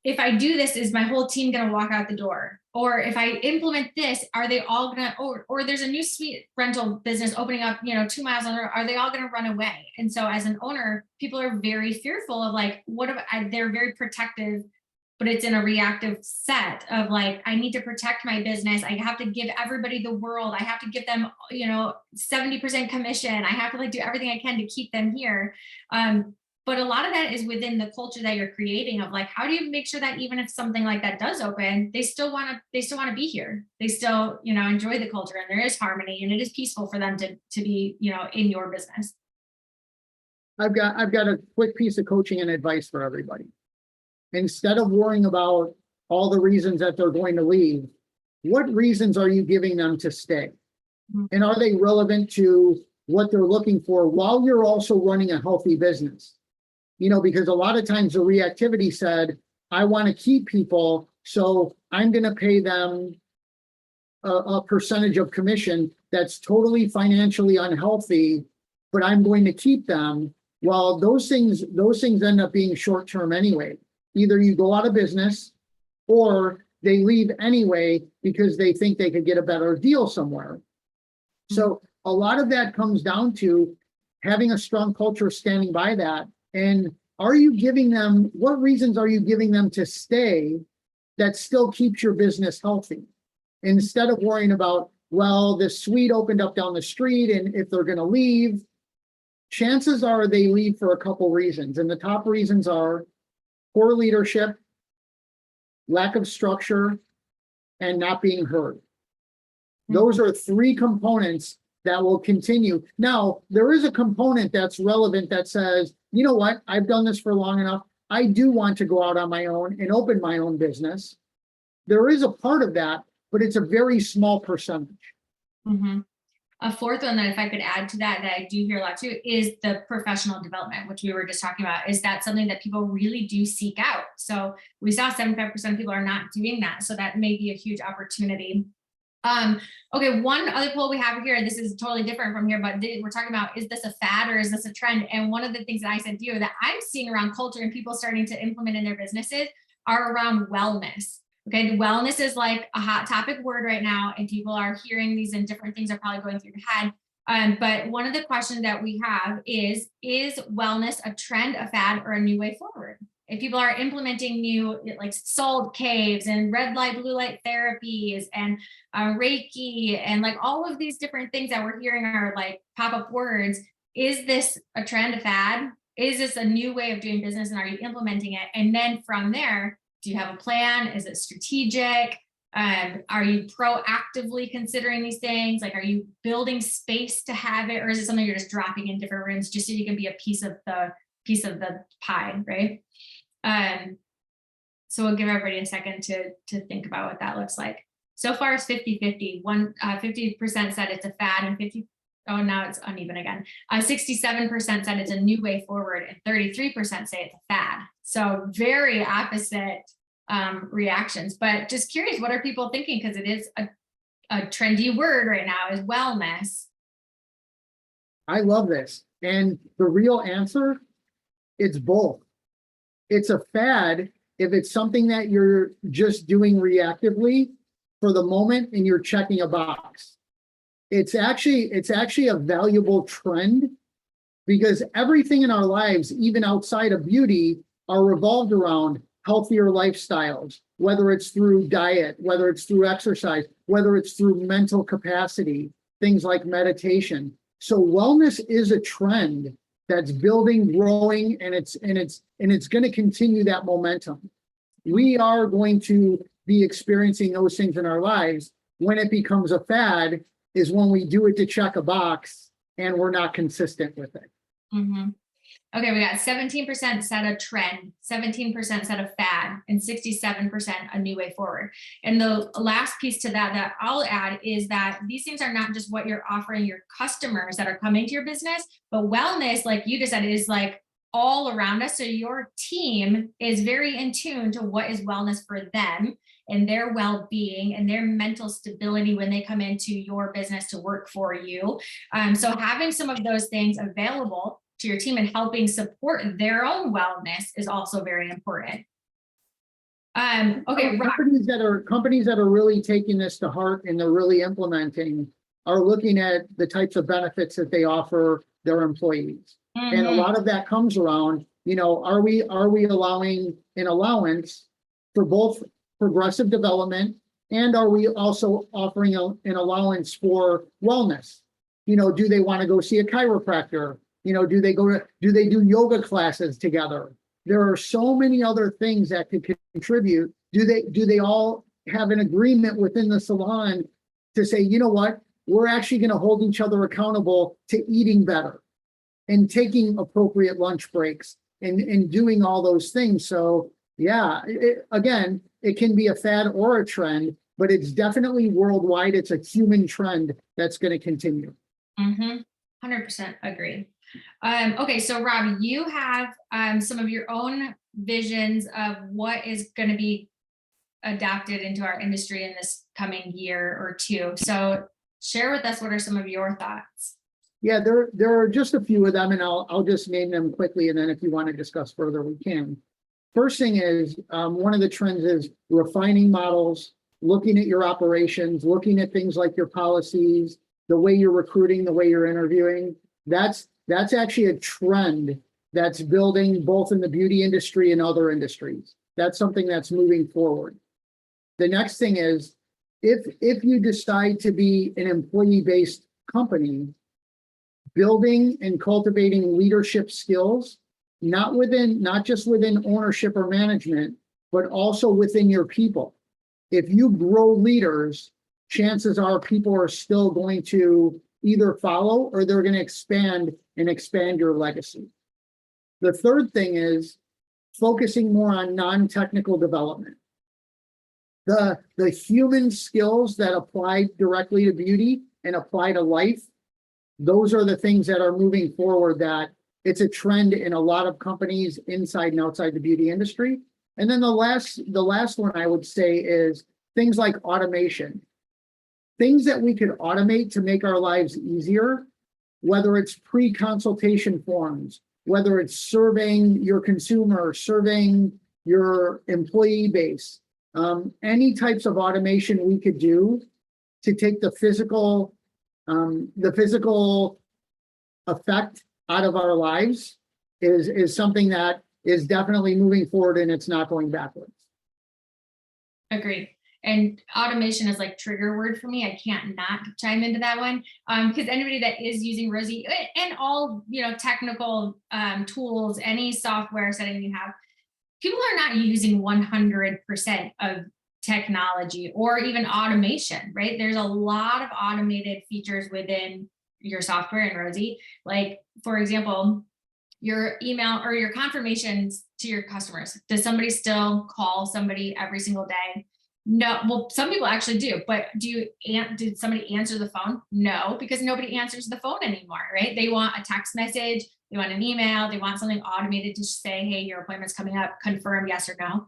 if I do this, is my whole team going to walk out the door? Or if I implement this, are they all going to, or there's a new suite rental business opening up, 2 miles on the road, are they all going to run away? And so as an owner, people are very fearful of like, they're very protective, but it's in a reactive set of like, I need to protect my business. I have to give everybody the world. I have to give them, 70% commission. I have to like do everything I can to keep them here. But a lot of that is within the culture that you're creating of like, how do you make sure that even if something like that does open, they still want to be here. They still, enjoy the culture, and there is harmony, and it is peaceful for them to be, in your business. I've got a quick piece of coaching and advice for everybody. Instead of worrying about all the reasons that they're going to leave, what reasons are you giving them to stay? And are they relevant to what they're looking for while you're also running a healthy business? Because a lot of times the reactivity said, I want to keep people, so I'm going to pay them a percentage of commission that's totally financially unhealthy, but I'm going to keep them. Well, those things end up being short-term anyway. Either you go out of business or they leave anyway because they think they could get a better deal somewhere. So a lot of that comes down to having a strong culture standing by that. And are you giving them, what reasons are you giving them to stay that still keeps your business healthy? Instead of worrying about, well, this suite opened up down the street, and if they're going to leave, chances are they leave for a couple reasons. And the top reasons are poor leadership, lack of structure, and not being heard. Those are three components that will continue. Now, there is a component that's relevant that says, you know what, I've done this for long enough. I do want to go out on my own and open my own business. There is a part of that, but it's a very small percentage. Mhm. A fourth one that if I could add to that, that I do hear a lot too, is the professional development, which we were just talking about. Is that something that people really do seek out? So we saw 75% of people are not doing that. So that may be a huge opportunity. Okay, one other poll we have here, this is totally different from here, but we're talking about, is this a fad or is this a trend? And one of the things that I said to you that I'm seeing around culture and people starting to implement in their businesses are around wellness. Okay, wellness is like a hot topic word right now, and people are hearing these and different things are probably going through your head. But one of the questions that we have is wellness a trend, a fad, or a new way forward? If people are implementing new like salt caves and red light, blue light therapies and Reiki and like all of these different things that we're hearing are like pop-up words, is this a trend, a fad? Is this a new way of doing business and are you implementing it? And then from there, do you have a plan? Is it strategic? Are you proactively considering these things? Like, are you building space to have it, or is it something you're just dropping in different rooms just so you can be a piece of the pie, right? So we'll give everybody a second to think about what that looks like. So far it's 50-50. 50% said it's a fad and now it's uneven again. 67% said it's a new way forward and 33% say it's a fad. So very opposite reactions, but just curious, what are people thinking? Because it is a trendy word right now, is wellness. I love this. And the real answer, it's both. It's a fad if it's something that you're just doing reactively for the moment and you're checking a box. It's actually a valuable trend because everything in our lives, even outside of beauty, are revolved around healthier lifestyles, whether it's through diet, whether it's through exercise, whether it's through mental capacity, things like meditation. So wellness is a trend that's building, growing, and it's going to continue that momentum. We are going to be experiencing those things in our lives. When it becomes a fad is when we do it to check a box and we're not consistent with it. Mm-hmm. Okay, we got 17% said a trend, 17% said a fad, and 67% a new way forward. And the last piece to that I'll add is that these things are not just what you're offering your customers that are coming to your business, but wellness, like you just said, is like all around us. So your team is very in tune to what is wellness for them and their well-being and their mental stability when they come into your business to work for you. So having some of those things available to your team and helping support their own wellness is also very important. Okay, companies that are really taking this to heart and they're really implementing are looking at the types of benefits that they offer their employees. Mm-hmm. And a lot of that comes around, are we allowing an allowance for both progressive development, and are we also offering an allowance for wellness? Do they want to go see a chiropractor? Do they do yoga classes together? There are so many other things that could contribute. Do they all have an agreement within the salon to say, you know what, we're actually going to hold each other accountable to eating better and taking appropriate lunch breaks and doing all those things. So yeah, again, it can be a fad or a trend, but it's definitely worldwide. It's a human trend that's going to continue. 100% agree. Okay, so Rob, you have some of your own visions of what is going to be adapted into our industry in this coming year or two. So share with us, what are some of your thoughts? Yeah, there are just a few of them, and I'll just name them quickly, and then if you want to discuss further, we can. First thing is, one of the trends is refining models, looking at your operations, looking at things like your policies, the way you're recruiting, the way you're interviewing. That's actually a trend that's building both in the beauty industry and other industries. That's something that's moving forward. The next thing is, if you decide to be an employee-based company, building and cultivating leadership skills, not just within ownership or management, but also within your people. If you grow leaders, chances are people are still going to either follow or they're going to expand your legacy. The third thing is focusing more on non-technical development. The human skills that apply directly to beauty and apply to life, those are the things that are moving forward, that it's a trend in a lot of companies inside and outside the beauty industry. And then the last one I would say is things like automation. Things that we could automate to make our lives easier, whether it's pre-consultation forms, whether it's serving your consumer, serving your employee base, any types of automation we could do to take the physical effect out of our lives is something that is definitely moving forward, and it's not going backwards. Agree. And automation is like trigger word for me. I can't not chime into that one, because anybody that is using Rosy and all, technical tools, any software setting you have, people are not using 100% of technology or even automation, right? There's a lot of automated features within your software in Rosy. Like, for example, your email or your confirmations to your customers. Does somebody still call somebody every single day? No. Well, some people actually do, but did somebody answer the phone? No, because nobody answers the phone anymore, right? They want a text message, they want an email, they want something automated to say, hey, your appointment's coming up, confirm yes or no.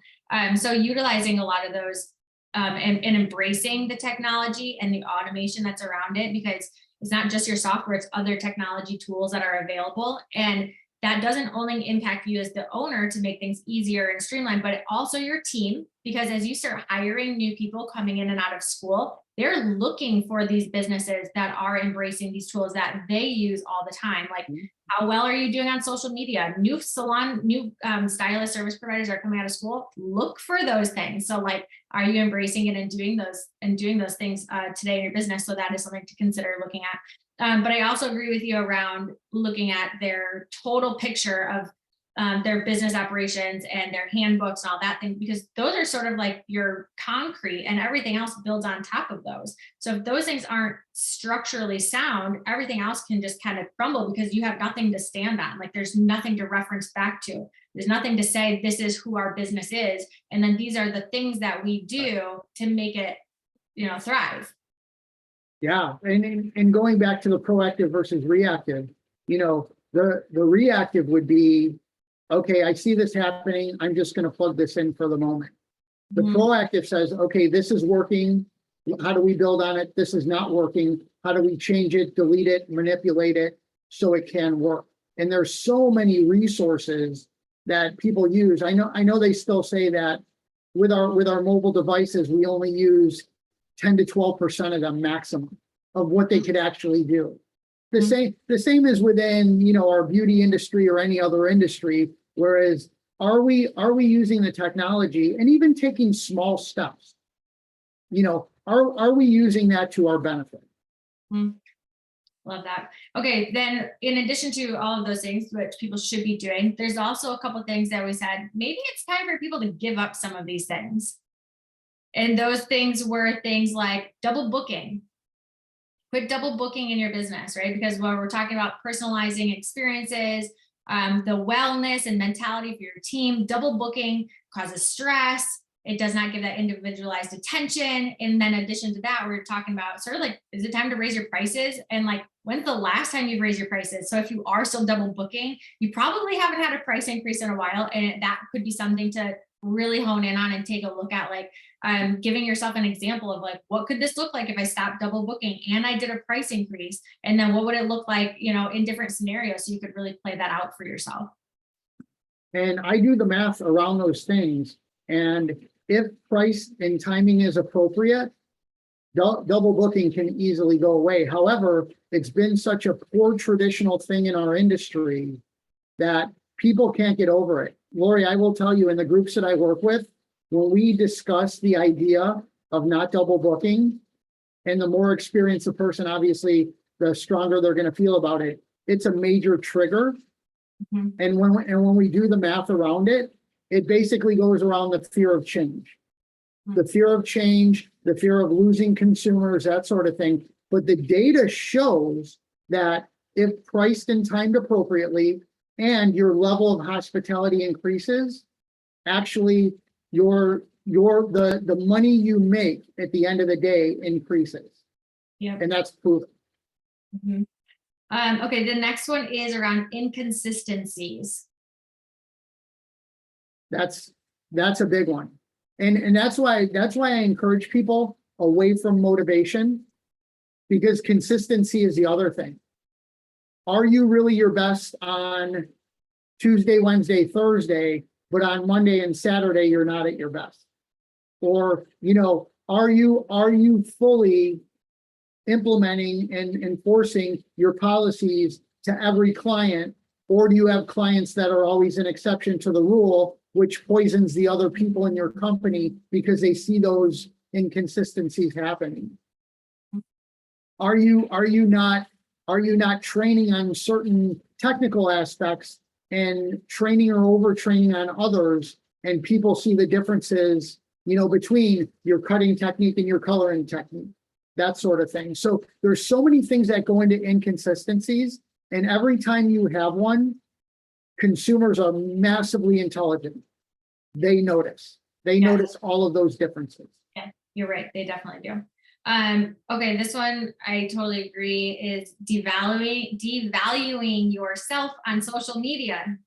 So utilizing a lot of those and embracing the technology and the automation that's around it, because it's not just your software, it's other technology tools that are available. And that doesn't only impact you as the owner to make things easier and streamlined, but also your team, because as you start hiring new people coming in and out of school, they're looking for these businesses that are embracing these tools that they use all the time. Like, how well are you doing on social media? New salon, new stylist service providers are coming out of school. Look for those things. So like, are you embracing it and doing those things today in your business? So that is something to consider looking at. But I also agree with you around looking at their total picture of their business operations and their handbooks and all that thing, because those are sort of like your concrete, and everything else builds on top of those. So if those things aren't structurally sound, everything else can just kind of crumble because you have nothing to stand on. Like, there's nothing to reference back to. There's nothing to say, this is who our business is. And then these are the things that we do to make it, thrive. Yeah, and going back to the proactive versus reactive, the reactive would be, okay, I see this happening, I'm just going to plug this in for the moment. The proactive says, okay, this is working, how do we build on it? This is not working, how do we change it, delete it, manipulate it so it can work? And there's so many resources that people use. I know they still say that with our mobile devices, we only use 10 to 12% of them maximum of what they could actually do. The same as within, our beauty industry or any other industry. Whereas, are we using the technology and even taking small steps? Are we using that to our benefit? Love that. Okay, then in addition to all of those things, which people should be doing, there's also a couple of things that we said, maybe it's time for people to give up some of these things. And those things were things like double booking. Quit double booking in your business, right? Because when we're talking about personalizing experiences, the wellness and mentality for your team, double booking causes stress. It does not give that individualized attention. And then in addition to that, we're talking about sort of like, is it time to raise your prices? And like, when's the last time you've raised your prices? So if you are still double booking, you probably haven't had a price increase in a while. And that could be something to really hone in on and take a look at, like giving yourself an example of like, what could this look like if I stopped double booking and I did a price increase? And then what would it look like, in different scenarios? So you could really play that out for yourself. And I do the math around those things. And if price and timing is appropriate, double booking can easily go away. However, it's been such a poor traditional thing in our industry that people can't get over it. Lori, I will tell you, in the groups that I work with, when we discuss the idea of not double booking, and the more experienced the person, obviously, the stronger they're going to feel about it. It's a major trigger. And when we do the math around it, it basically goes around the fear of change. The fear of change, the fear of losing consumers, that sort of thing. But the data shows that if priced and timed appropriately and your level of hospitality increases, actually the money you make at the end of the day increases. Yep. And that's proven. Mhm. Okay, the next one is around inconsistencies. That's a big one. And that's why I encourage people away from motivation, because consistency is the other thing. Are you really your best on Tuesday, Wednesday, Thursday, but on Monday and Saturday you're not at your best? Or, are you fully implementing and enforcing your policies to every client? Or do you have clients that are always an exception to the rule, which poisons the other people in your company because they see those inconsistencies happening? Are you not training on certain technical aspects and training or overtraining on others, and people see the differences, between your cutting technique and your coloring technique, that sort of thing. So there's so many things that go into inconsistencies, and every time you have one, consumers are massively intelligent. They notice. They notice all of those differences. Yeah, you're right. They definitely do. Okay, this one I totally agree is devaluing yourself on social media.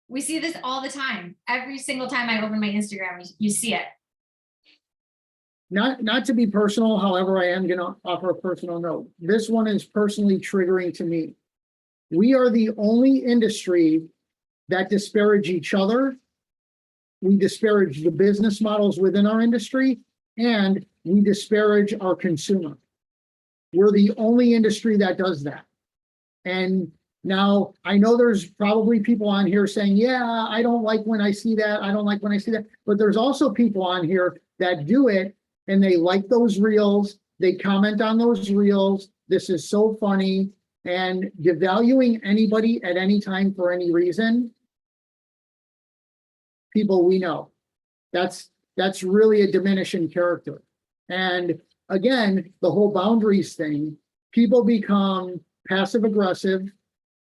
We see this all the time. Every single time I open my Instagram, you see it. Not to be personal, however, I am going to offer a personal note. This one is personally triggering to me. We are the only industry that disparage each other. We disparage the business models within our industry, and we disparage our consumer. We're the only industry that does that. And now I know there's probably people on here saying, yeah, I don't like when I see that. I don't like when I see that. But there's also people on here that do it, and they like those reels. They comment on those reels. This is so funny. And devaluing anybody at any time for any reason, people we know, that's really a diminishing character. And again, the whole boundaries thing, people become passive aggressive.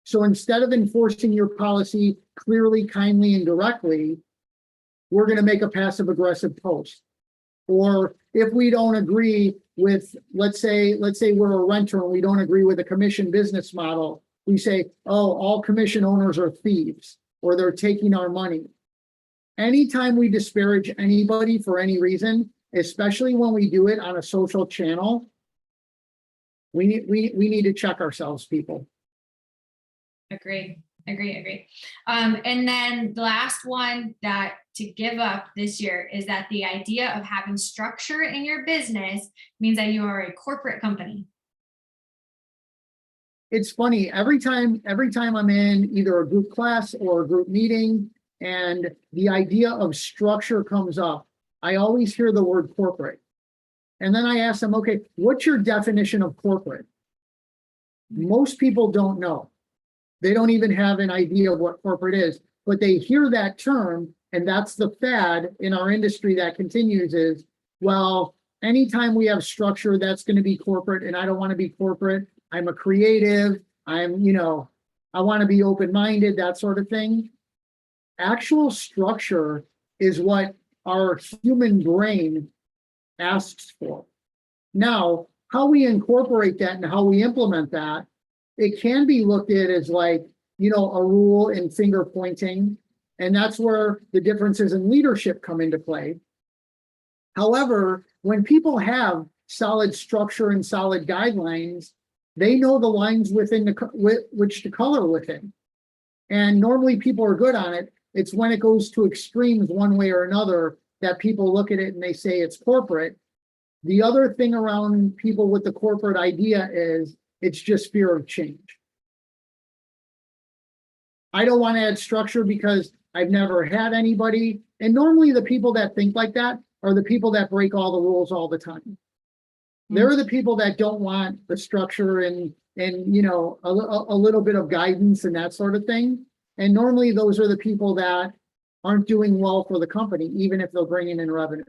So instead of enforcing your policy clearly, kindly, and directly, we're going to make a passive aggressive post. Or if we don't agree with, let's say we're a renter and we don't agree with a commission business model, we say, oh, all commission owners are thieves, or they're taking our money. Anytime we disparage anybody for any reason, especially when we do it on a social channel, we need to check ourselves, people. Agree. And then the last one that to give up this year is that the idea of having structure in your business means that you are a corporate company. It's funny, every time I'm in either a group class or a group meeting and the idea of structure comes up, I always hear the word corporate. And then I ask them, okay, what's your definition of corporate? Most people don't know. They don't even have an idea of what corporate is, but they hear that term, and that's the fad in our industry that continues is, well, anytime we have structure, that's going to be corporate, and I don't want to be corporate. I'm a creative. I want to be open-minded, that sort of thing. Actual structure is what our human brain asks for. Now, how we incorporate that and how we implement that, it can be looked at as like, a rule and finger pointing. And that's where the differences in leadership come into play. However, when people have solid structure and solid guidelines, they know the lines within which to color within. And normally people are good on it. It's when it goes to extremes one way or another that people look at it and they say it's corporate. The other thing around people with the corporate idea is it's just fear of change. I don't want to add structure because I've never had anybody. And normally the people that think like that are the people that break all the rules all the time. They're the people that don't want the structure and a little bit of guidance and that sort of thing. And normally those are the people that aren't doing well for the company, even if they're bringing in revenue.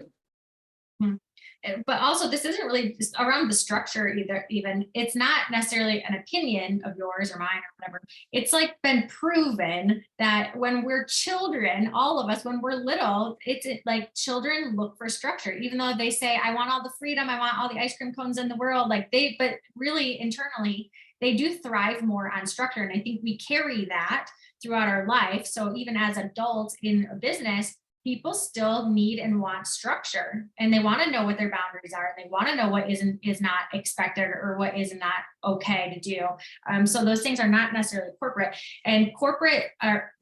But also this isn't really just around the structure either, even it's not necessarily an opinion of yours or mine or whatever. It's like been proven that when we're children, all of us, when we're little, it's like children look for structure, even though they say, I want all the freedom, I want all the ice cream cones in the world, like but really internally, they do thrive more on structure. And I think we carry that throughout our life. So even as adults in a business, people still need and want structure, and they want to know what their boundaries are. They want to know what is not expected or what is not okay to do. So those things are not necessarily corporate, and corporate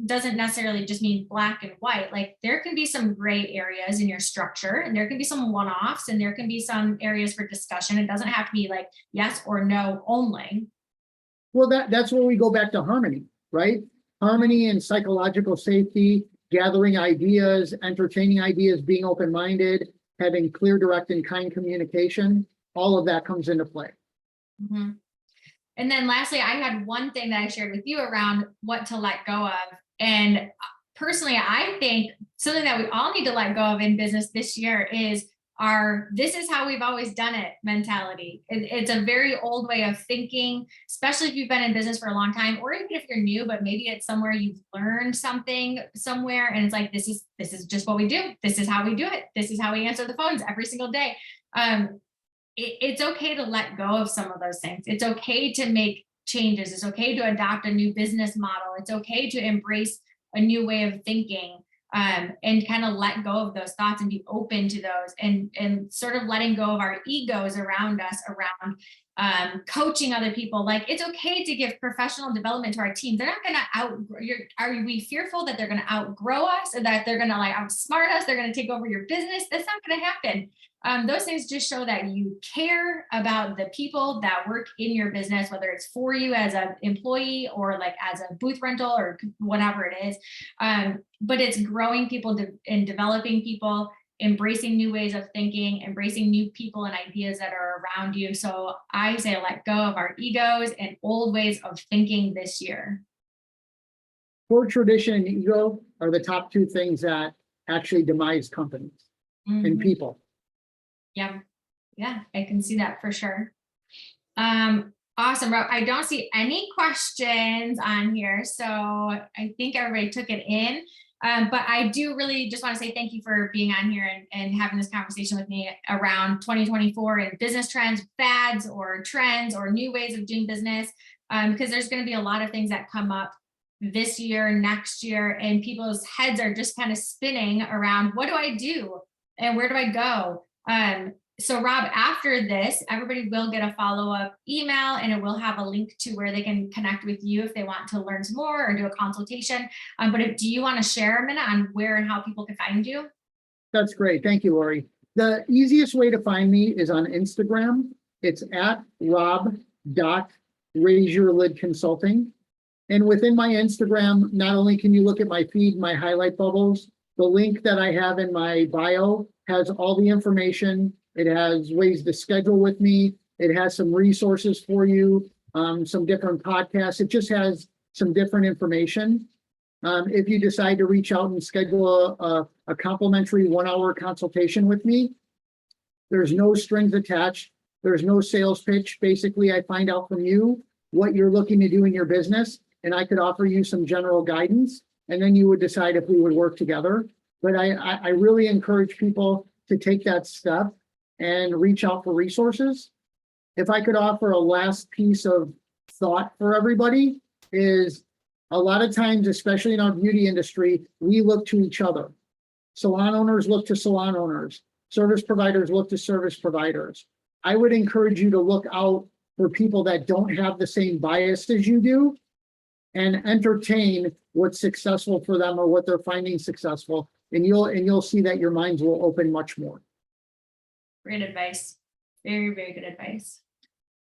doesn't necessarily just mean black and white. Like there can be some gray areas in your structure, and there can be some one-offs, and there can be some areas for discussion. It doesn't have to be like yes or no only. Well, that's where we go back to harmony, right? Harmony and psychological safety, gathering ideas, entertaining ideas, being open-minded, having clear, direct, and kind communication, all of that comes into play. Mm-hmm. And then lastly, I had one thing that I shared with you around what to let go of. And personally, I think something that we all need to let go of in business this year is this is how we've always done it mentality. It's a very old way of thinking, especially if you've been in business for a long time, or even if you're new, but maybe it's somewhere you've learned something somewhere. And it's like, this is just what we do. This is how we do it. This is how we answer the phones every single day. It's okay to let go of some of those things. It's okay to make changes. It's okay to adopt a new business model. It's okay to embrace a new way of thinking. And kind of let go of those thoughts and be open to those, and sort of letting go of our egos around us, around coaching other people. Like it's okay to give professional development to our team. They're not going to outgrow. Are we fearful that they're going to outgrow us, or that they're going to like outsmart us? They're going to take over your business? That's not going to happen. Those things just show that you care about the people that work in your business, whether it's for you as an employee or like as a booth rental or whatever it is. But it's growing people and developing people, embracing new ways of thinking, embracing new people and ideas that are around you. So I say let go of our egos and old ways of thinking this year. Poor tradition and ego are the top two things that actually demise companies and people. Yeah, I can see that for sure. Awesome, Rob. I don't see any questions on here, so I think everybody took it in. But I do really just want to say thank you for being on here and having this conversation with me around 2024 and business trends, fads or trends or new ways of doing business, because there's going to be a lot of things that come up this year, next year, and people's heads are just kind of spinning around, what do I do and where do I go? So Rob, after this, everybody will get a follow-up email, and it will have a link to where they can connect with you if they want to learn some more or do a consultation. But do you want to share a minute on where and how people can find you? That's great. Thank you, Lori. The easiest way to find me is on Instagram. It's at rob.raiseyourlidconsulting. And within my Instagram, not only can you look at my feed, my highlight bubbles, the link that I have in my bio has all the information. It has ways to schedule with me. It has some resources for you, some different podcasts. It just has some different information. If you decide to reach out and schedule a complimentary 1-hour consultation with me, there's no strings attached. There's no sales pitch. Basically, I find out from you what you're looking to do in your business, and I could offer you some general guidance, and then you would decide if we would work together. But I really encourage people to take that step and reach out for resources. If I could offer a last piece of thought for everybody, is a lot of times, especially in our beauty industry, we look to each other. Salon owners look to salon owners. Service providers look to service providers. I would encourage you to look out for people that don't have the same bias as you do, and entertain what's successful for them or what they're finding successful. And you'll see that your minds will open much more. Great advice. Very, very good advice.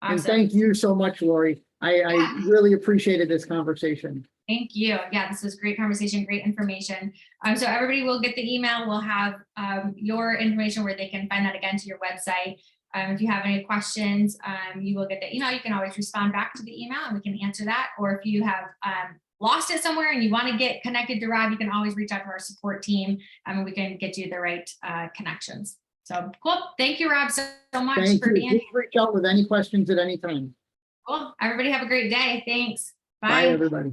Awesome. And thank you so much, Lori. I really appreciated this conversation. Thank you. Yeah, this was great conversation, great information. So everybody will get the email. We'll have your information where they can find that again to your website. If you have any questions, you will get the email. You can always respond back to the email and we can answer that. Or if you have lost it somewhere and you want to get connected to Rob, you can always reach out to our support team and we can get you the right connections. So cool. Thank you, Rob, so much Thank for you. being Please here. reach out with any questions at any time. Cool. Everybody have a great day. Thanks. Bye, Bye. everybody.